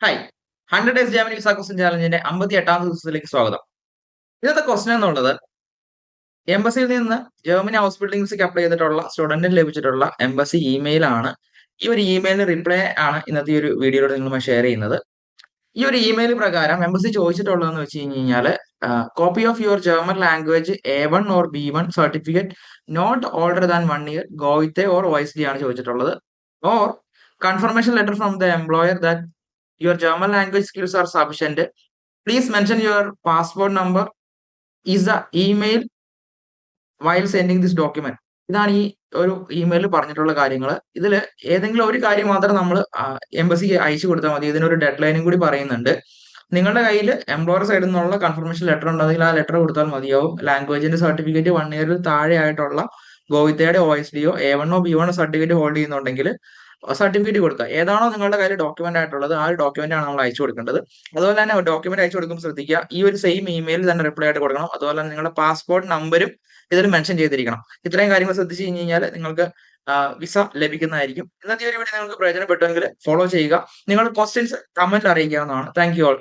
Hi 100 days Jamini visa question ചാലഞ്ചിന്റെ 58ാം ദിവസത്തിലേക്ക് സ്വാഗതം. ഇന്നത്തെ ക്വസ്റ്റ്യൻ എന്നുള്ളത് എംബസിയിൽ നിന്ന് ജർമ്മനി ഹൗസ് ബിൽഡിംഗ് വിസയ്ക്ക് അപ്ലൈ ചെയ്തിട്ടുള്ള സ്റ്റുഡന്റിന് ലഭിച്ചിട്ടുള്ള എംബസി ഇമെയിൽ ആണ്. ഈ ഒരു ഇമെയിലിന് റിപ്ലൈ ആണ് ഇന്നത്തെ ഈ ഒരു വീഡിയോയിലൂടെ നിങ്ങളുമായി ഷെയർ ചെയ്യുന്നത്. ഈ ഒരു ഇമെയിൽ പ്രകാരം എംബസി ചോദിച്ചിട്ടുള്ളതെന്ന് വെച്ച് കഴിഞ്ഞാൽ copy of your German language A1 or B1 certificate not older than 1 year Goethe or വൈസ്ലി ആണ് ചോദിച്ചിട്ടുള്ളത്. Or confirmation letter from the employer that your German language skills are sufficient. Please mention your passport number is the email while sending this document. ഇതാണ് ഈ ഒരു ഇമെയിലിൽ പറഞ്ഞിട്ടുള്ള കാര്യങ്ങൾ. ഇതിൽ ഏതെങ്കിലും ഒരു കാര്യം മാത്രം നമ്മൾ എംബസിക്ക് അയച്ചു കൊടുത്താൽ മതി. ഇതിനൊരു ഡെഡ് ലൈനും കൂടി പറയുന്നുണ്ട്. നിങ്ങളുടെ കയ്യിൽ എംപ്ലോയർ സൈഡിൽ നിന്നുള്ള കൺഫർമേഷൻ ലെറ്റർ ഉണ്ടെങ്കിൽ ആ ലെറ്റർ കൊടുത്താൽ മതിയാവും. ലാംഗ്വേജിന്റെ സർട്ടിഫിക്കറ്റ് 1 ഇയറിൽ താഴെ ആയിട്ടുള്ള ഗോവിത്തയുടെ OSDയോ A1 B1 സർട്ടിഫിക്കറ്റ് ഹോൾഡ് ചെയ്യുന്നുണ്ടെങ്കിൽ സർട്ടിഫിക്കറ്റ് കൊടുക്കുക. ഏതാണോ നിങ്ങളുടെ കയ്യിൽ ഡോക്യുമെന്റ് ആയിട്ടുള്ളത് ആ ഒരു ഡോക്യുമെന്റ് ആണ് നമ്മൾ അയച്ചു കൊടുക്കേണ്ടത്. അതുപോലെ തന്നെ ഡോക്യുമെന്റ് അയച്ചു കൊടുക്കുമ്പോൾ ശ്രദ്ധിക്കുക, ഈ ഒരു സെയിം ഇമെയിൽ തന്നെ റിപ്ലൈ ആയിട്ട് കൊടുക്കണം. അതുപോലെ തന്നെ നിങ്ങളുടെ പാസ്പോർട്ട് നമ്പരും ഇതിൽ മെൻഷൻ ചെയ്തിരിക്കണം. ഇത്രയും കാര്യങ്ങൾ ശ്രദ്ധിച്ചു കഴിഞ്ഞാൽ നിങ്ങൾക്ക് വിസ ലഭിക്കുന്നതായിരിക്കും. ഇന്നത്തെ ഒരു വീഡിയോ നിങ്ങൾക്ക് പ്രയോജനപ്പെട്ടുവെങ്കിൽ ഫോളോ ചെയ്യുക. നിങ്ങളുടെ ക്വസ്റ്റ്യൻസ് കമന്റിൽ അറിയിക്കാവുന്നതാണ്. Thank you all.